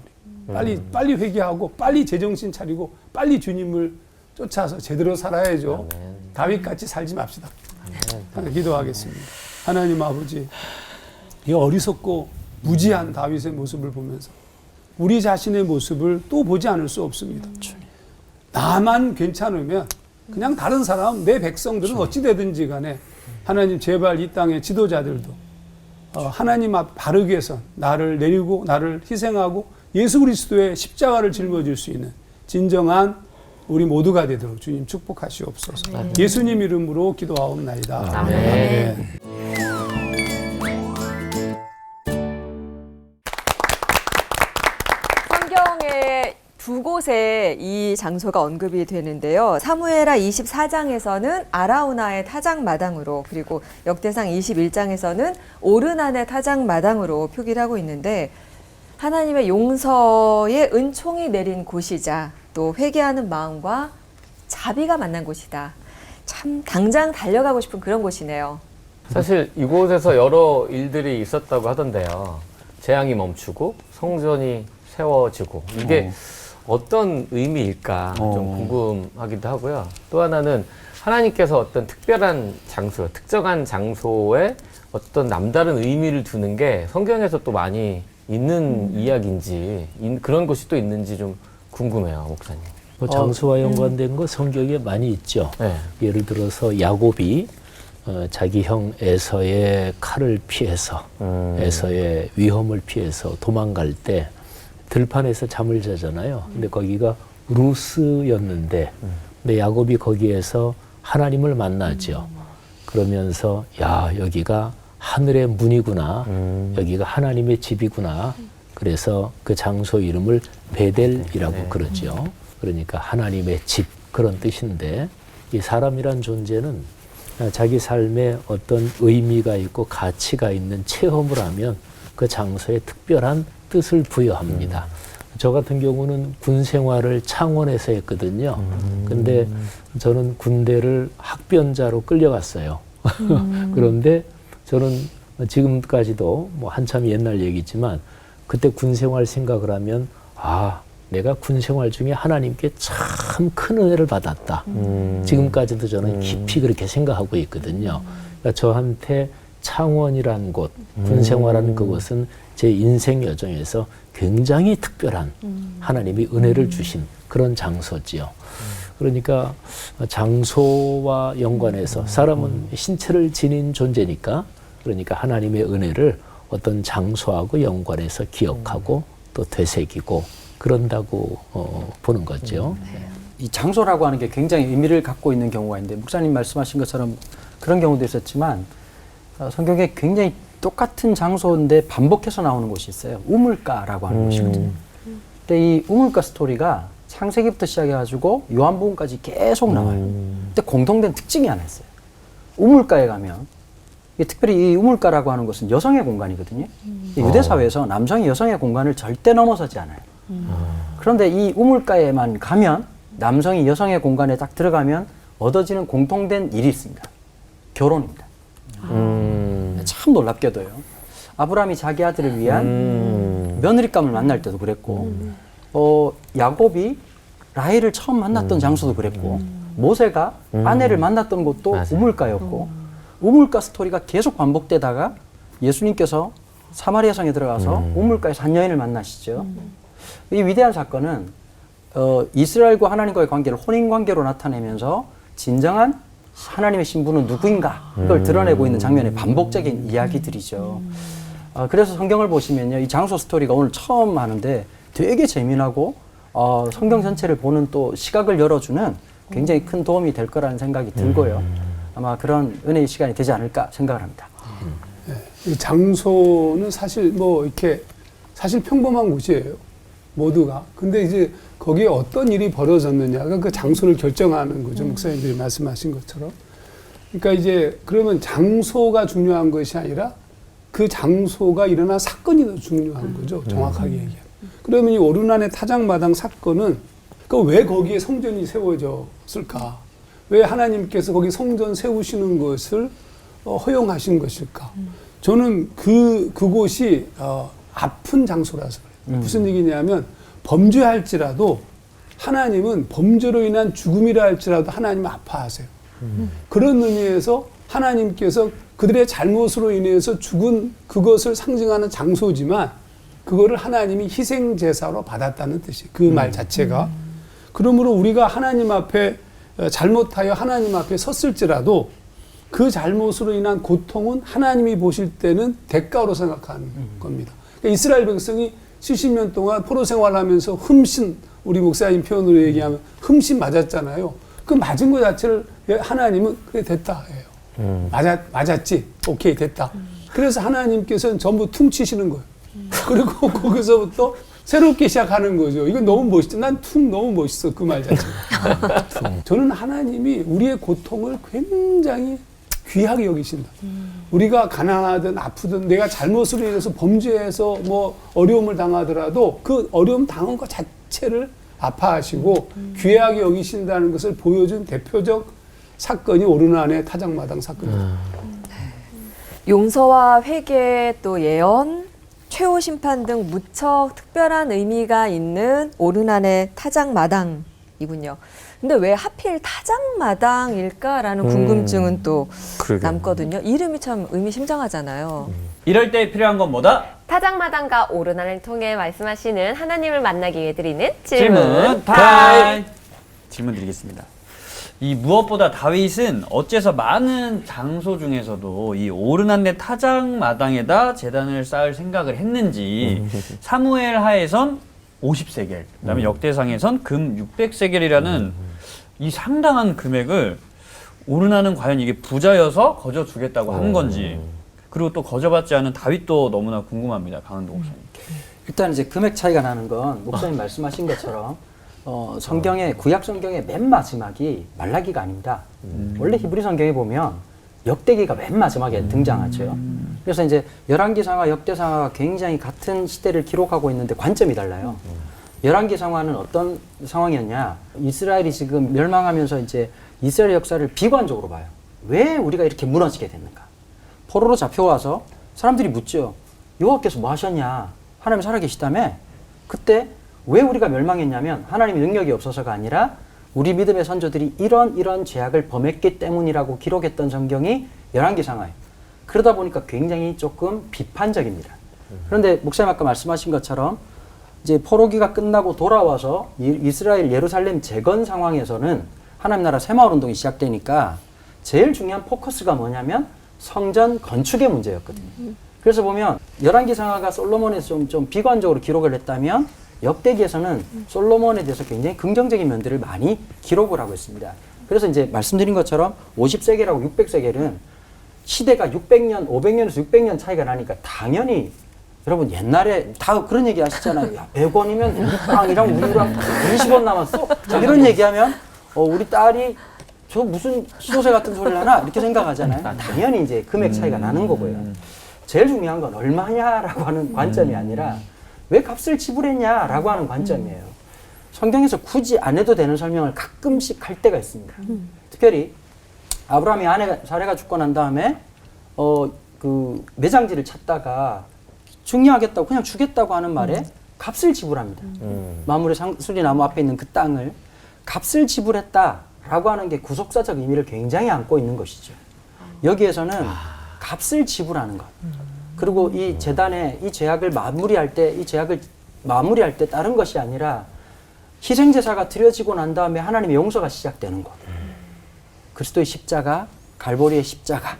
우리 빨리 회개하고 빨리 제정신 차리고 빨리 주님을 쫓아서 제대로 살아야죠. 다윗같이 살지 맙시다. 기도하겠습니다. 하나님 아버지, 이 어리석고 무지한 다윗의 모습을 보면서 우리 자신의 모습을 또 보지 않을 수 없습니다. 나만 괜찮으면 그냥 다른 사람, 내 백성들은 어찌 되든지 간에 하나님 제발 이 땅의 지도자들도 하나님 앞 바르게 선 나를 내리고 나를 희생하고 예수 그리스도의 십자가를 짊어질 수 있는 진정한 우리 모두가 되도록 주님 축복하시옵소서. 예수님 이름으로 기도하옵나이다. 아멘. 성경에 두 곳에 이 장소가 언급이 되는데요. 사무엘하 24장에서는 아라우나의 타작마당으로, 그리고 역대상 21장에서는 오르난의 타작마당으로 표기를 하고 있는데, 하나님의 용서의 은총이 내린 곳이자 또 회개하는 마음과 자비가 만난 곳이다. 참 당장 달려가고 싶은 그런 곳이네요. 사실 이곳에서 여러 일들이 있었다고 하던데요. 재앙이 멈추고 성전이 세워지고 이게 어떤 의미일까 좀 궁금하기도 하고요. 또 하나는 하나님께서 어떤 특별한 장소, 특정한 장소에 어떤 남다른 의미를 두는 게 성경에서 또 많이 있는 이야기인지 그런 것이 또 있는지 좀 궁금해요, 목사님. 뭐 장소와 연관된 거 성경에 많이 있죠. 네. 예를 들어서 야곱이 자기 형 에서의 칼을 피해서 에서의 위험을 피해서 도망갈 때 들판에서 잠을 자잖아요. 근데 거기가 루스였는데 근데 야곱이 거기에서 하나님을 만나죠. 그러면서 야, 여기가 하늘의 문이구나. 여기가 하나님의 집이구나. 그래서 그 장소 이름을 베델이라고 그러죠. 그러니까 하나님의 집, 그런 뜻인데, 이 사람이란 존재는 자기 삶에 어떤 의미가 있고 가치가 있는 체험을 하면 그 장소에 특별한 뜻을 부여합니다. 저 같은 경우는 군 생활을 창원에서 했거든요. 근데 저는 군대를 학병자로 끌려갔어요. 그런데 저는 지금까지도 뭐 한참 옛날 얘기지만 그때 군 생활 생각을 하면 내가 군 생활 중에 하나님께 참 큰 은혜를 받았다. 지금까지도 저는 깊이 그렇게 생각하고 있거든요. 그러니까 저한테 창원이란 곳, 군 생활하는 그곳은 제 인생 여정에서 굉장히 특별한 하나님이 은혜를 주신 그런 장소지요. 그러니까 장소와 연관해서 사람은 신체를 지닌 존재니까, 그러니까 하나님의 은혜를 어떤 장소하고 연관해서 기억하고 또 되새기고 그런다고 보는 거죠. 이 장소라고 하는 게 굉장히 의미를 갖고 있는 경우가 있는데, 목사님 말씀하신 것처럼 그런 경우도 있었지만 성경에 굉장히 똑같은 장소인데 반복해서 나오는 곳이 있어요. 우물가라고 하는 곳이거든요. 근데 이 우물가 스토리가 창세기부터 시작해가지고 요한복음까지 계속 나와요. 근데 공통된 특징이 하나 있어요. 우물가에 가면, 특별히 이 우물가라고 하는 것은 여성의 공간이거든요. 유대 사회에서 남성이 여성의 공간을 절대 넘어서지 않아요. 그런데 이 우물가에만 가면, 남성이 여성의 공간에 딱 들어가면 얻어지는 공통된 일이 있습니다. 결혼입니다. 참 놀랍게도요. 아브라함이 자기 아들을 위한 며느리감을 만날 때도 그랬고, 야곱이 라헬을 처음 만났던 장소도 그랬고, 모세가 아내를 만났던 곳도 우물가였고, 우물가 스토리가 계속 반복되다가 예수님께서 사마리아 성에 들어가서 우물가에서 한 여인을 만나시죠. 이 위대한 사건은 이스라엘과 하나님과의 관계를 혼인관계로 나타내면서 진정한 하나님의 신부는 누구인가 이걸 드러내고 있는 장면의 반복적인 이야기들이죠. 그래서 성경을 보시면요, 이 장소 스토리가 오늘 처음 하는데 되게 재미나고 성경 전체를 보는 또 시각을 열어주는 굉장히 큰 도움이 될 거라는 생각이 들고요. 아마 그런 은혜의 시간이 되지 않을까 생각을 합니다. 이 장소는 사실 뭐 이렇게 사실 평범한 곳이에요. 모두가. 근데 이제 거기에 어떤 일이 벌어졌느냐가 그 장소를 결정하는 거죠. 목사님들이 말씀하신 것처럼. 그러니까 이제 그러면 장소가 중요한 것이 아니라 그 장소가 일어난 사건이 더 중요한 거죠. 정확하게 얘기하면. 그러면 이 오르난의 타작마당 사건은 왜 거기에 성전이 세워졌을까? 왜 하나님께서 거기 성전 세우시는 것을 허용하신 것일까? 저는 그곳이 아픈 장소라서 그래요. 무슨 얘기냐면 범죄할지라도 하나님은 범죄로 인한 죽음이라 할지라도 하나님은 아파하세요. 그런 의미에서 하나님께서 그들의 잘못으로 인해서 죽은 그것을 상징하는 장소지만 그거를 하나님이 희생제사로 받았다는 뜻이에요. 그 말 자체가. 그러므로 우리가 하나님 앞에 잘못하여 하나님 앞에 섰을지라도 그 잘못으로 인한 고통은 하나님이 보실 때는 대가로 생각하는 겁니다. 그러니까 이스라엘 백성이 70년 동안 포로 생활하면서 흠신, 우리 목사님 표현으로 얘기하면 흠신 맞았잖아요. 그 맞은 것 자체를 하나님은 그래 됐다 해요. 맞았지? 오케이 됐다. 그래서 하나님께서는 전부 퉁치시는 거예요. 그리고 거기서부터 새롭게 시작하는 거죠. 이건 너무 멋있죠. 난 퉁 너무 멋있어. 그 말 자체가. 저는 하나님이 우리의 고통을 굉장히 귀하게 여기신다. 우리가 가난하든 아프든 내가 잘못으로 인해서 범죄해서 뭐 어려움을 당하더라도 그 어려움 당한 것 자체를 아파하시고 귀하게 여기신다는 것을 보여준 대표적 사건이 오르난의 타작마당 사건입니다. 용서와 회개 또 예언, 최후 심판 등 무척 특별한 의미가 있는 오르난의 타작마당이군요. 근데 왜 하필 타작마당일까라는 궁금증은 또 남거든요. 이름이 참 의미심장하잖아요. 이럴 때 필요한 건 뭐다? 타작마당과 오르난을 통해 말씀하시는 하나님을 만나기 위해 드리는 질문 타임! 질문 드리겠습니다. 이 무엇보다 다윗은 어째서 많은 장소 중에서도 이 오르난의 타작마당에다 제단을 쌓을 생각을 했는지 사무엘 하에선 50세겔, 그다음에 역대상에선 금 600세겔이라는 이 상당한 금액을 오르난은 과연 이게 부자여서 거저 주겠다고 한 건지, 그리고 또 거저받지 않은 다윗도 너무나 궁금합니다. 강은도 목사님. 일단 이제 금액 차이가 나는 건 목사님 말씀하신 것처럼 성경의 구약 성경의 맨 마지막이 말라기가 아닙니다. 원래 히브리 성경에 보면 역대기가 맨 마지막에 등장하죠. 그래서 이제 열왕기상하, 역대상하가 굉장히 같은 시대를 기록하고 있는데 관점이 달라요. 열왕기상하는 어떤 상황이었냐? 이스라엘이 지금 멸망하면서 이제 이스라엘 역사를 비관적으로 봐요. 왜 우리가 이렇게 무너지게 됐는가? 포로로 잡혀와서 사람들이 묻죠. 여호와께서 뭐 하셨냐? 하나님 살아계시다며? 그때 왜 우리가 멸망했냐면 하나님의 능력이 없어서가 아니라 우리 믿음의 선조들이 이런 죄악을 범했기 때문이라고 기록했던 성경이 열왕기상하예요. 그러다 보니까 굉장히 조금 비판적입니다. 그런데 목사님 아까 말씀하신 것처럼 이제 포로기가 끝나고 돌아와서 이스라엘 예루살렘 재건 상황에서는 하나님 나라 새마을 운동이 시작되니까 제일 중요한 포커스가 뭐냐면 성전 건축의 문제였거든요. 그래서 보면 열왕기상하가 솔로몬에서 좀 비관적으로 기록을 했다면 역대기에서는 솔로몬에 대해서 굉장히 긍정적인 면들을 많이 기록을 하고 있습니다. 그래서 이제 말씀드린 것처럼 50세겔하고 600세겔은 시대가 600년, 500년에서 600년 차이가 나니까 당연히 여러분 옛날에 다 그런 얘기 하시잖아요. 야, 100원이면 우리 빵이랑 우리랑 20원 남았어? 이런 얘기하면 우리 딸이 저 무슨 시조새 같은 소리를 하나? 이렇게 생각하잖아요. 당연히 이제 금액 차이가 나는 거고요. 제일 중요한 건 얼마냐라고 하는 관점이 아니라 왜 값을 지불했냐라고 하는 관점이에요. 성경에서 굳이 안 해도 되는 설명을 가끔씩 할 때가 있습니다. 특별히 아브라함이 아내 사레가 죽고 난 다음에 그 매장지를 찾다가 중요하겠다고 그냥 주겠다고 하는 말에 값을 지불합니다. 마물의 수리나무 앞에 있는 그 땅을 값을 지불했다라고 하는 게 구속사적 의미를 굉장히 안고 있는 것이죠. 여기에서는 값을 지불하는 것. 그리고 이 제단에 이 죄악을 마무리할 때 다른 것이 아니라 희생제사가 드려지고 난 다음에 하나님의 용서가 시작되는 것. 그리스도의 십자가, 갈보리의 십자가,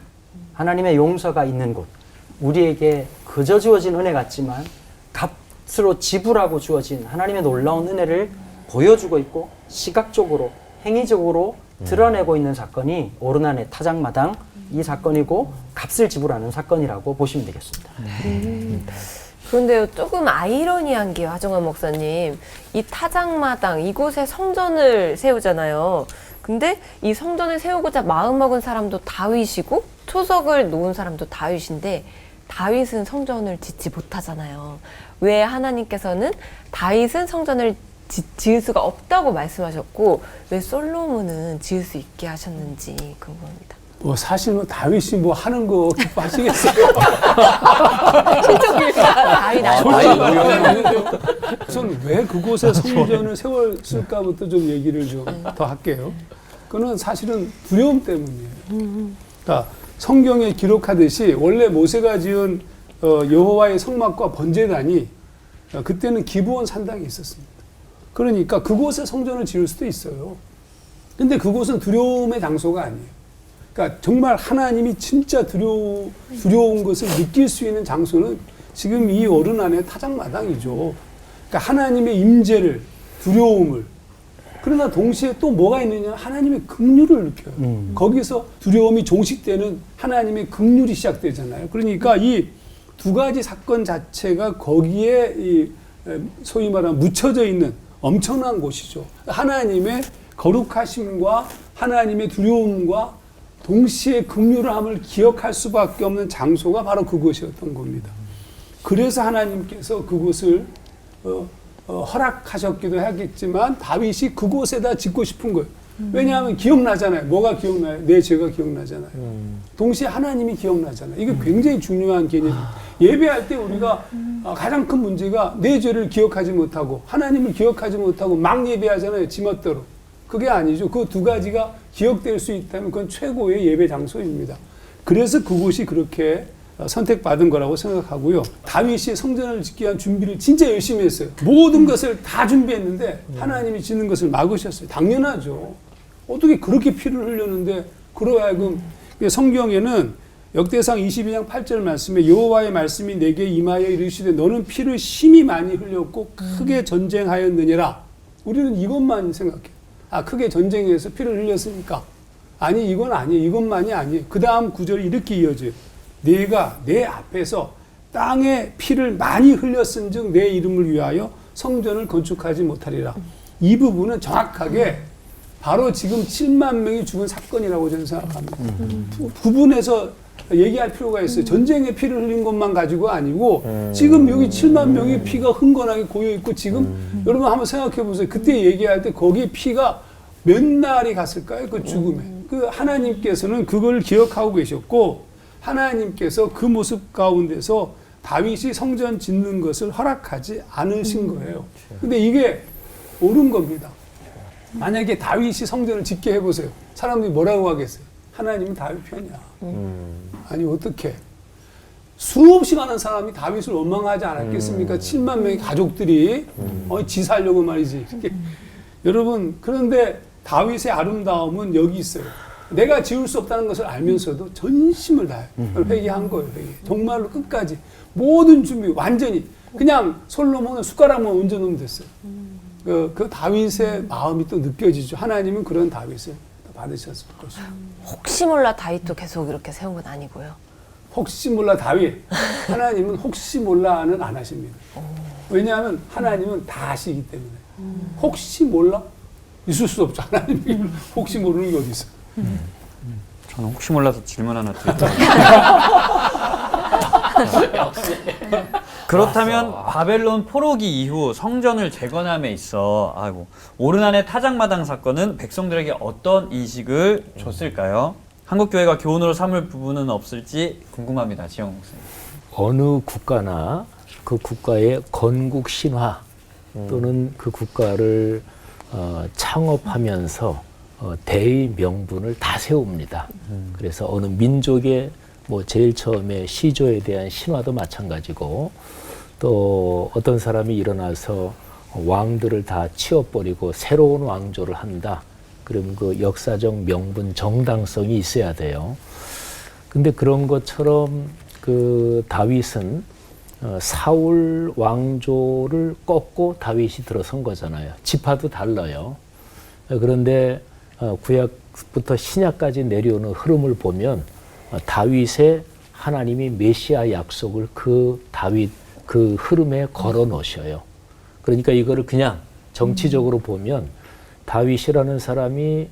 하나님의 용서가 있는 곳. 우리에게 그저 주어진 은혜 같지만 값으로 지불하고 주어진 하나님의 놀라운 은혜를 보여주고 있고 시각적으로, 행위적으로 드러내고 있는 사건이 오르난의 타작마당 이 사건이고 값을 지불하는 사건이라고 보시면 되겠습니다. 그런데요, 조금 아이러니한 게 하정환 목사님, 이 타작마당 이곳에 성전을 세우잖아요. 근데 이 성전을 세우고자 마음먹은 사람도 다윗이고 초석을 놓은 사람도 다윗인데 다윗은 성전을 짓지 못하잖아요. 왜 하나님께서는 다윗은 성전을 지을 수가 없다고 말씀하셨고 왜 솔로몬은 지을 수 있게 하셨는지 궁금합니다. 사실 뭐 다윗이 뭐 하는 거 기뻐하시겠어요? 다윗 우선 왜 그곳에 성전을 세웠을까부터 좀 얘기를 좀 더 할게요. 그거는 사실은 두려움 때문이에요. 그러니까 성경에 기록하듯이 원래 모세가 지은 여호와의 성막과 번제단이 그때는 기브온 산당에 있었습니다. 그러니까 그곳에 성전을 지을 수도 있어요. 근데 그곳은 두려움의 장소가 아니에요. 그러니까 정말 하나님이 진짜 두려운 것을 느낄 수 있는 장소는 지금 이 어른 안에 타작마당이죠. 그러니까 하나님의 임재를, 두려움을, 그러나 동시에 또 뭐가 있느냐? 하나님의 긍휼을 느껴요. 거기서 두려움이 종식되는 하나님의 긍휼이 시작되잖아요. 그러니까 이 두 가지 사건 자체가 거기에 이 소위 말하는 묻혀져 있는 엄청난 곳이죠. 하나님의 거룩하심과 하나님의 두려움과 동시에 긍휼함을 기억할 수밖에 없는 장소가 바로 그곳이었던 겁니다. 그래서 하나님께서 그곳을 허락하셨기도 하겠지만 다윗이 그곳에다 짓고 싶은 거예요. 왜냐하면 기억나잖아요. 뭐가 기억나요? 내 죄가 기억나잖아요. 동시에 하나님이 기억나잖아요. 이게 굉장히 중요한 개념이에요. 예배할 때 우리가 가장 큰 문제가 내 죄를 기억하지 못하고 하나님을 기억하지 못하고 막 예배하잖아요. 지멋대로. 그게 아니죠. 그 두 가지가 기억될 수 있다면 그건 최고의 예배 장소입니다. 그래서 그곳이 그렇게 선택받은 거라고 생각하고요. 다윗이 성전을 짓기 위한 준비를 진짜 열심히 했어요. 모든 것을 다 준비했는데 하나님이 짓는 것을 막으셨어요. 당연하죠. 어떻게 그렇게 피를 흘렸는데 그로 하여금 성경에는 역대상 22장 8절 말씀에 여호와의 말씀이 내게 임하여 이르시되 너는 피를 심히 많이 흘렸고 크게 전쟁하였느니라. 우리는 이것만 생각해요. 아, 크게 전쟁해서 피를 흘렸으니까. 아니, 이건 아니에요. 이것만이 아니에요. 그 다음 구절이 이렇게 이어져요. 내가 내 앞에서 땅에 피를 많이 흘렸은즉 내 이름을 위하여 성전을 건축하지 못하리라. 이 부분은 정확하게 바로 지금 7만 명이 죽은 사건이라고 저는 생각합니다. 구분해서 얘기할 필요가 있어요. 전쟁에 피를 흘린 것만 가지고 아니고 지금 여기 7만 명의 피가 흥건하게 고여있고 지금 여러분 한번 생각해 보세요. 그때 얘기할 때 거기에 피가 몇 날이 갔을까요? 그 죽음에. 그 하나님께서는 그걸 기억하고 계셨고 하나님께서 그 모습 가운데서 다윗이 성전 짓는 것을 허락하지 않으신 거예요. 근데 이게 옳은 겁니다. 만약에 다윗이 성전을 짓게 해보세요. 사람들이 뭐라고 하겠어요? 하나님은 다윗 편이야. 아니 어떻게? 수없이 많은 사람이 다윗을 원망하지 않았겠습니까? 7만 명의 가족들이 지 살려고 말이지. 여러분 그런데 다윗의 아름다움은 여기 있어요. 내가 지을 수 없다는 것을 알면서도 전심을 다해 회개한 거예요. 회개. 정말로 끝까지 모든 준비 완전히 그냥 솔로몬은 숟가락만 얹어 놓으면 됐어요. 그 다윗의 마음이 또 느껴지죠. 하나님은 그런 다윗을 받으셨을 것이고. 혹시 몰라 다윗도 계속 이렇게 세운 건 아니고요. 혹시 몰라 다윗. 하나님은 혹시 몰라는 안 하십니다. 왜냐하면 하나님은 다 아시기 때문에. 혹시 몰라? 있을 수 없죠. 하나님이 혹시 모르는 게 어디 있어요. 저는 혹시 몰라서 질문 하나 드릴게요. 그렇다면 바벨론 포로기 이후 성전을 재건함에 있어 오르난의 타작마당 사건은 백성들에게 어떤 인식을 줬을까요? 한국교회가 교훈으로 삼을 부분은 없을지 궁금합니다. 지영 목사님. 어느 국가나 그 국가의 건국 신화 또는 그 국가를 창업하면서 대의 명분을 다 세웁니다. 그래서 어느 민족의 제일 처음에 시조에 대한 신화도 마찬가지고 또 어떤 사람이 일어나서 왕들을 다 치워버리고 새로운 왕조를 한다. 그러면 그 역사적 명분, 정당성이 있어야 돼요. 근데 그런 것처럼 그 다윗은 사울 왕조를 꺾고 다윗이 들어선 거잖아요. 지파도 달라요. 그런데 구약부터 신약까지 내려오는 흐름을 보면 다윗의 하나님이 메시아 약속을 그 다윗 그 흐름에 걸어 놓으셔요. 그러니까 이거를 그냥 정치적으로 보면 다윗이라는 사람이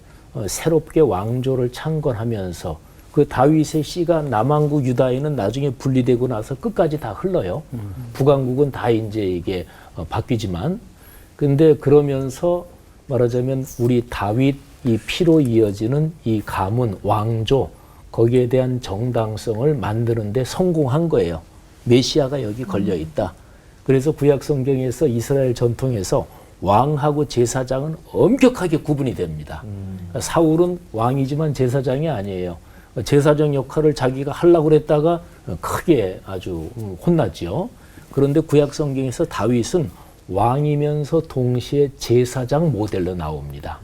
새롭게 왕조를 창건하면서 그 다윗의 씨가 남왕국 유다에는 나중에 분리되고 나서 끝까지 다 흘러요. 북왕국은 다 이제 이게 바뀌지만 근데 그러면서 말하자면 우리 다윗 이 피로 이어지는 이 가문 왕조 거기에 대한 정당성을 만드는데 성공한 거예요. 메시아가 여기 걸려 있다. 그래서 구약 성경에서 이스라엘 전통에서 왕하고 제사장은 엄격하게 구분이 됩니다. 사울은 왕이지만 제사장이 아니에요. 제사장 역할을 자기가 하려고 그랬다가 크게 아주 혼났지요. 그런데 구약 성경에서 다윗은 왕이면서 동시에 제사장 모델로 나옵니다.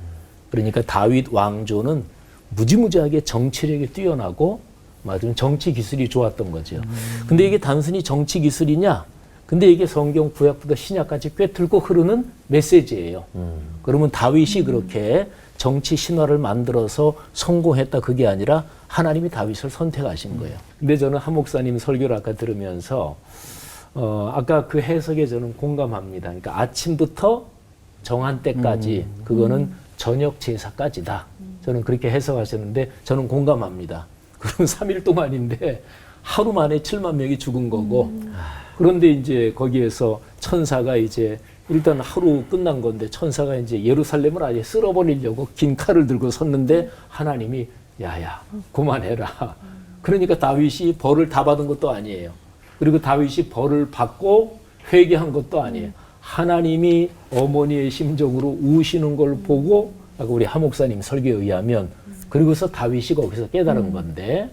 그러니까 다윗 왕조는 무지무지하게 정치력이 뛰어나고 맞으면 정치 기술이 좋았던 거죠. 근데 이게 단순히 정치 기술이냐? 근데 이게 성경 구약부터 신약까지 꿰뚫고 흐르는 메시지예요. 그러면 다윗이 그렇게 정치 신화를 만들어서 성공했다 그게 아니라 하나님이 다윗을 선택하신 거예요. 근데 저는 한 목사님 설교를 아까 들으면서 아까 그 해석에 저는 공감합니다. 그러니까 아침부터 정한 때까지 그거는 저녁 제사까지다. 저는 그렇게 해석하셨는데 저는 공감합니다. 그럼 3일 동안인데 하루 만에 7만 명이 죽은 거고 그런데 이제 거기에서 천사가 이제 일단 하루 끝난 건데 천사가 이제 예루살렘을 아예 쓸어버리려고 긴 칼을 들고 섰는데 하나님이 야야 그만해라. 그러니까 다윗이 벌을 다 받은 것도 아니에요. 그리고 다윗이 벌을 받고 회개한 것도 아니에요. 하나님이 어머니의 심정으로 우시는 걸 보고 아까 우리 하 목사님 설교에 의하면 그리고서 다윗이 거기서 깨달은 건데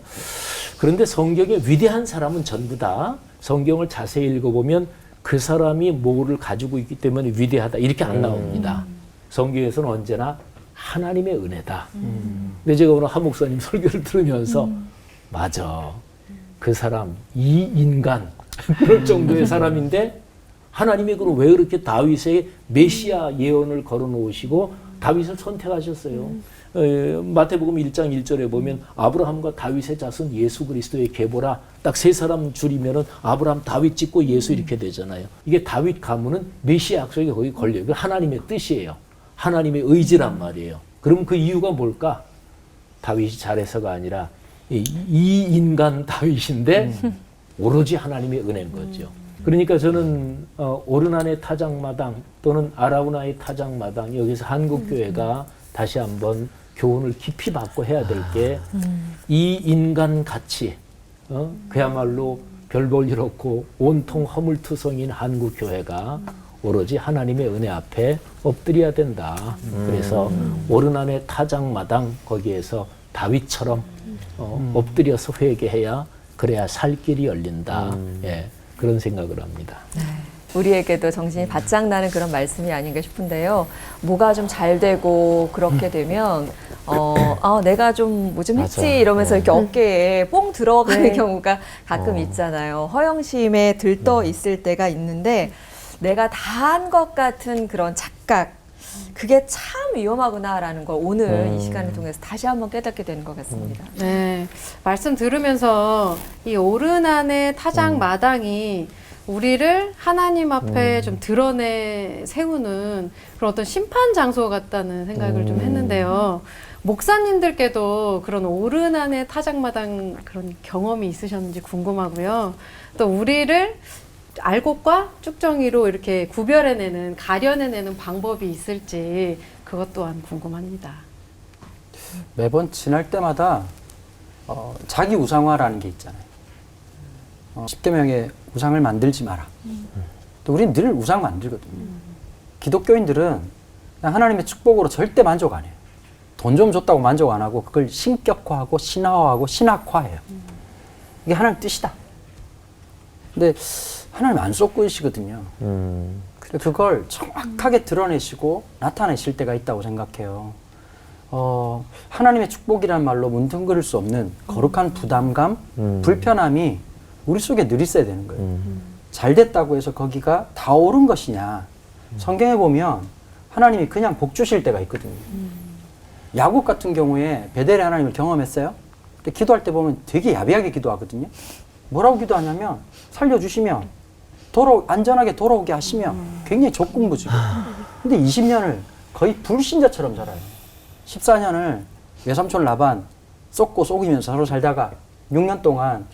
그런데 성경에 위대한 사람은 전부 다 성경을 자세히 읽어보면 그 사람이 뭐를 가지고 있기 때문에 위대하다 이렇게 안 나옵니다. 성경에서는 언제나 하나님의 은혜다. 근데 제가 오늘 하 목사님 설교를 들으면서 맞아. 그 사람 이 인간 그럴 정도의 사람인데 하나님이 그럼 왜 그렇게 다윗의 메시아 예언을 걸어놓으시고 다윗을 선택하셨어요. 마태복음 1장 1절에 보면 아브라함과 다윗의 자손 예수 그리스도의 계보라 딱 세 사람 줄이면은 아브라함 다윗 찍고 예수 이렇게 되잖아요. 이게 다윗 가문은 메시아 약속이 거기 걸려요. 그 하나님의 뜻이에요. 하나님의 의지란 말이에요. 그럼 그 이유가 뭘까? 다윗이 잘해서가 아니라 이 인간 다윗인데 오로지 하나님의 은혜인 거죠. 그러니까 저는 오르난의 타작마당 또는 아라우나의 타작마당 여기서 한국교회가 다시 한번 교훈을 깊이 받고 해야 될 게 이 인간 같이 그야말로 별 볼 일 없고 온통 허물투성인 한국교회가 오로지 하나님의 은혜 앞에 엎드려야 된다. 그래서 오르난의 타작마당 거기에서 다윗처럼 엎드려서 회개해야 그래야 살 길이 열린다. 예, 그런 생각을 합니다. 우리에게도 정신이 바짝 나는 그런 말씀이 아닌가 싶은데요. 뭐가 좀 잘 되고 그렇게 되면 내가 좀 뭐 좀 했지 이러면서 이렇게 어깨에 뽕 들어가는 경우가 가끔 있잖아요. 허영심에 들떠 있을 때가 있는데 내가 다 한 것 같은 그런 착각 그게 참 위험하구나라는 걸 오늘 이 시간을 통해서 다시 한번 깨닫게 되는 것 같습니다. 네, 말씀 들으면서 이 오르난의 타작 마당이 우리를 하나님 앞에 좀 드러내 세우는 그런 어떤 심판 장소 같다는 생각을 좀 했는데요. 목사님들께도 그런 오르난의 타작마당 그런 경험이 있으셨는지 궁금하고요. 또 우리를 알곡과 쭉정이로 이렇게 구별해내는, 가려내내는 방법이 있을지 그것 또한 궁금합니다. 매번 지날 때마다 자기 우상화라는 게 있잖아요. 10계명에 우상을 만들지 마라. 또 우리는 늘 우상 만들거든요. 기독교인들은 그냥 하나님의 축복으로 절대 만족 안 해요. 돈 좀 줬다고 만족 안 하고 그걸 신격화하고 신화화하고 신학화해요. 이게 하나님 뜻이다. 근데 하나님 안 쏟고이시거든요. 그걸 정확하게 드러내시고 나타내실 때가 있다고 생각해요. 하나님의 축복이라는 말로 문둥그릴 수 없는 거룩한 부담감, 불편함이 우리 속에 늘 있어야 되는 거예요. 잘 됐다고 해서 거기가 다 옳은 것이냐. 성경에 보면 하나님이 그냥 복 주실 때가 있거든요. 야곱 같은 경우에 베델의 하나님을 경험했어요. 근데 기도할 때 보면 되게 야비하게 기도하거든요. 뭐라고 기도하냐면 살려주시면 안전하게 돌아오게 하시면 굉장히 적궁부지고. 근데 20년을 거의 불신자처럼 살아요. 14년을 외삼촌 라반 쏟고 속이면서 서로 살다가 6년 동안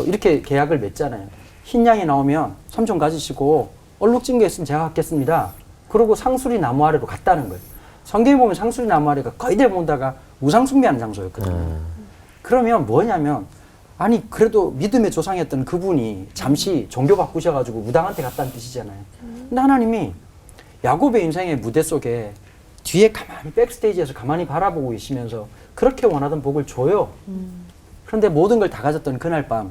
이렇게 계약을 맺잖아요. 흰 양이 나오면 삼촌 가지시고 얼룩진 게 있으면 제가 갖겠습니다. 그러고 상수리 나무 아래로 갔다는 거예요. 성경에 보면 상수리 나무 아래가 거의 대부분 다가 우상 숭배하는 장소였거든요. 그러면 뭐냐면 아니 그래도 믿음의 조상이었던 그분이 잠시 종교 바꾸셔가지고 무당한테 갔다는 뜻이잖아요. 근데 하나님이 야곱의 인생의 무대 속에 뒤에 가만히 백스테이지에서 가만히 바라보고 계시면서 그렇게 원하던 복을 줘요. 그런데 모든 걸 다 가졌던 그날 밤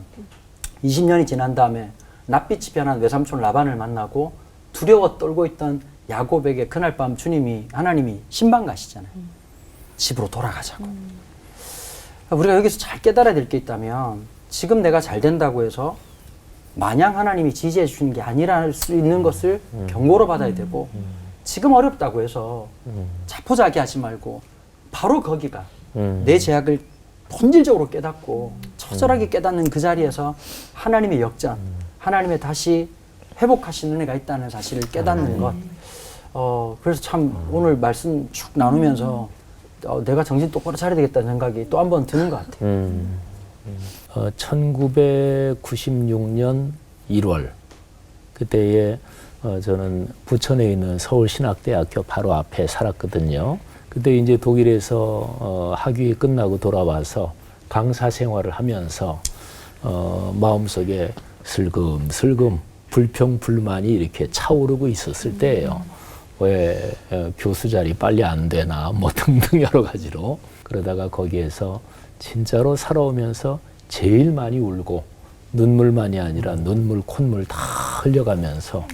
20년이 지난 다음에 낯빛이 변한 외삼촌 라반을 만나고 두려워 떨고 있던 야곱에게 그날 밤 하나님이 신방 가시잖아요. 집으로 돌아가자고. 우리가 여기서 잘 깨달아야 될 게 있다면 지금 내가 잘 된다고 해서 마냥 하나님이 지지해 주시는 게 아니랄 수 있는 것을 경고로 받아야 되고 지금 어렵다고 해서 자포자기하지 말고 바로 거기가 내 죄악을 본질적으로 깨닫고 처절하게 깨닫는 그 자리에서 하나님의 역전, 하나님의 다시 회복하시는 은혜가 있다는 사실을 깨닫는 것. 그래서 참 오늘 말씀 쭉 나누면서 내가 정신 똑바로 차려야 되겠다는 생각이 또 한 번 드는 것 같아요. 1996년 1월 그때에 저는 부천에 있는 서울신학대학교 바로 앞에 살았거든요. 그때 이제 독일에서 학위 끝나고 돌아와서 강사 생활을 하면서 마음속에 슬금슬금 불평 불만이 이렇게 차오르고 있었을 때예요. 왜 교수 자리 빨리 안 되나 뭐 등등 여러 가지로. 그러다가 거기에서 진짜로 살아오면서 제일 많이 울고 눈물만이 아니라 눈물 콧물 다 흘려가면서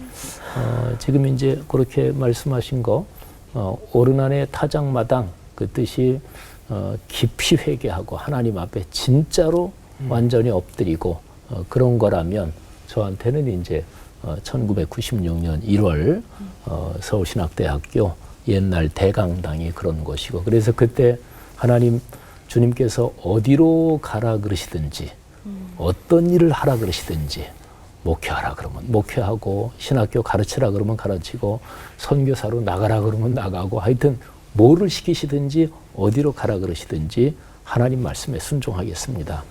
지금 이제 그렇게 말씀하신 거 오르난의 타작마당 그 뜻이 깊이 회개하고 하나님 앞에 진짜로 완전히 엎드리고 그런 거라면 저한테는 이제 1996년 1월 서울신학대학교 옛날 대강당이 그런 곳이고 그래서 그때 하나님 주님께서 어디로 가라 그러시든지 어떤 일을 하라 그러시든지 목회하라 그러면 목회하고 신학교 가르치라 그러면 가르치고 선교사로 나가라 그러면 나가고 하여튼 뭐를 시키시든지 어디로 가라 그러시든지 하나님 말씀에 순종하겠습니다.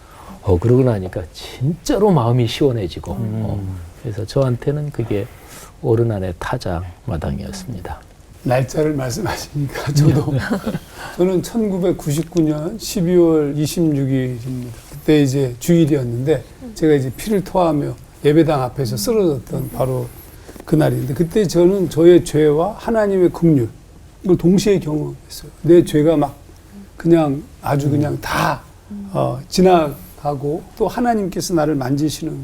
그러고 나니까 진짜로 마음이 시원해지고 그래서 저한테는 그게 오르난의 타작마당이었습니다. 날짜를 말씀하시니까 저는 1999년 12월 26일입니다. 그때 이제 주일이었는데 제가 이제 피를 토하며 예배당 앞에서 쓰러졌던 바로 그날인데 그때 저는 저의 죄와 하나님의 긍휼 이걸 동시에 경험했어요. 내 죄가 막 그냥 아주 그냥 다 지나가고 또 하나님께서 나를 만지시는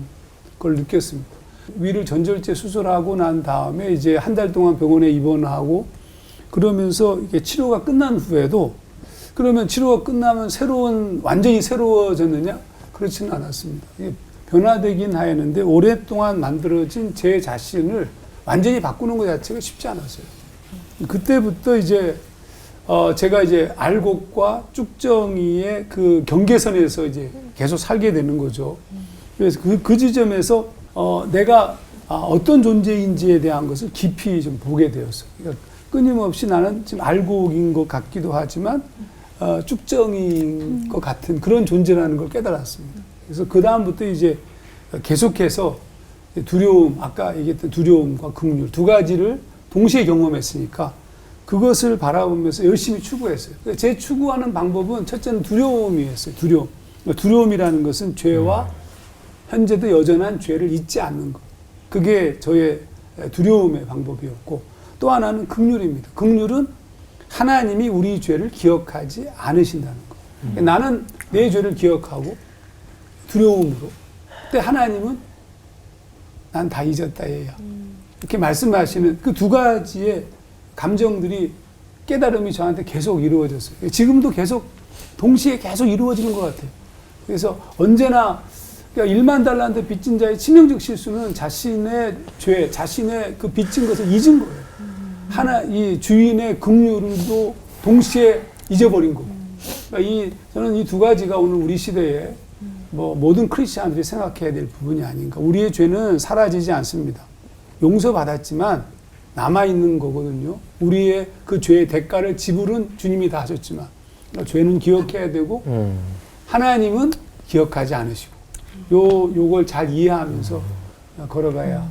걸 느꼈습니다. 위를 전절제 수술하고 난 다음에 이제 한 달 동안 병원에 입원하고 그러면서 이게 치료가 끝난 후에도 그러면 치료가 끝나면 완전히 새로워졌느냐? 그렇지는 않았습니다. 변화되긴 하였는데 오랫동안 만들어진 제 자신을 완전히 바꾸는 것 자체가 쉽지 않았어요. 그때부터 이제 제가 이제 알곡과 쭉정이의 그 경계선에서 이제 계속 살게 되는 거죠. 그래서 그 지점에서 내가 어떤 존재인지에 대한 것을 깊이 좀 보게 되었어요. 그러니까 끊임없이 나는 지금 알곡인 것 같기도 하지만 쭉정인 것 같은 그런 존재라는 걸 깨달았습니다. 그래서 그 다음부터 이제 계속해서 두려움, 아까 얘기했던 두려움과 긍휼 두 가지를 동시에 경험했으니까 그것을 바라보면서 열심히 추구했어요. 제 추구하는 방법은 첫째는 두려움이었어요. 두려움이라는 것은 죄와 현재도 여전한 죄를 잊지 않는 것. 그게 저의 두려움의 방법이었고 또 하나는 긍휼입니다. 긍휼은 하나님이 우리 죄를 기억하지 않으신다는 것. 나는 내 죄를 기억하고 두려움으로 근데 하나님은 난 다 잊었다 얘야. 이렇게 말씀하시는 그 두 가지의 감정들이 깨달음이 저한테 계속 이루어졌어요. 지금도 계속 동시에 계속 이루어지는 것 같아요. 그래서 언제나 그러니까 1만 달란트 빚진 자의 치명적 실수는 자신의 죄, 자신의 그 빚진 것을 잊은 거예요. 이 주인의 긍휼도 동시에 잊어버린 거고. 그러니까 저는 이 두 가지가 오늘 우리 시대에 모든 크리스찬들이 생각해야 될 부분이 아닌가. 우리의 죄는 사라지지 않습니다. 용서받았지만 남아있는 거거든요. 우리의 그 죄의 대가를 지불은 주님이 다 하셨지만 그러니까 죄는 기억해야 되고 하나님은 기억하지 않으시고 요걸 잘 이해하면서 걸어가야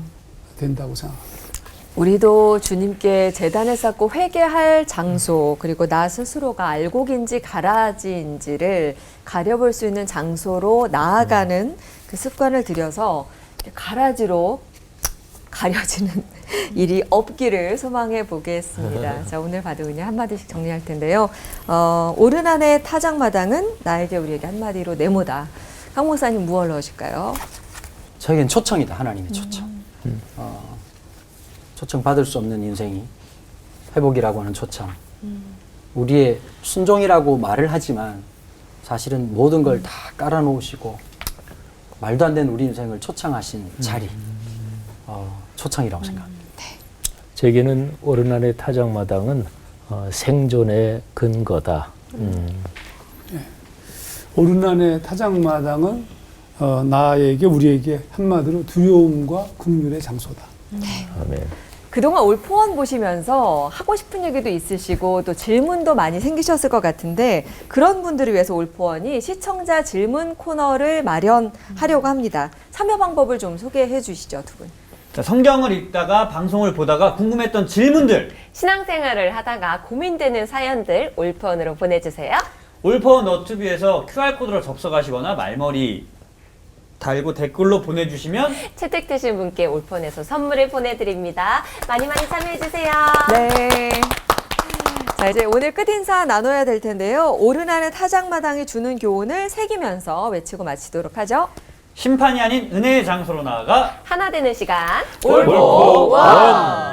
된다고 생각합니다. 우리도 주님께 제단을 쌓고 회개할 장소 그리고 나 스스로가 알곡인지 가라지인지를 가려볼 수 있는 장소로 나아가는 그 습관을 들여서 가라지로 가려지는 일이 없기를 소망해 보겠습니다. 자, 오늘 받은 은혜 한마디씩 정리할 텐데요. 오르난의 타작마당은 나에게 우리에게 한마디로 네모다. 강 목사님 무엇을 넣으실까요? 저에겐 초청이다. 하나님의 초청. 초청받을 수 없는 인생이 회복이라고 하는 초청. 우리의 순종이라고 말을 하지만 사실은 모든 걸 다 깔아놓으시고 말도 안 되는 우리 인생을 초청하신 자리. 초청이라고 생각합니다. 제게는 오르난의 타작마당은 생존의 근거다. 오르난의 타작마당은 나에게 우리에게 한마디로 두려움과 긍휼의 장소다. 아멘. 그동안 올포원 보시면서 하고 싶은 얘기도 있으시고 또 질문도 많이 생기셨을 것 같은데 그런 분들을 위해서 올포원이 시청자 질문 코너를 마련하려고 합니다. 참여 방법을 좀 소개해 주시죠, 두 분. 자, 성경을 읽다가 방송을 보다가 궁금했던 질문들 신앙생활을 하다가 고민되는 사연들 올폰으로 보내주세요. 올포원 너튜브에서 QR코드로 접속하시거나 말머리 달고 댓글로 보내주시면 채택되신 분께 올폰에서 선물을 보내드립니다. 많이 많이 참여해주세요. 네. 자, 이제 오늘 끝인사 나눠야 될 텐데요. 오르난의 타작마당이 주는 교훈을 새기면서 외치고 마치도록 하죠. 심판이 아닌 은혜의 장소로 나아가 하나 되는 시간 올포원.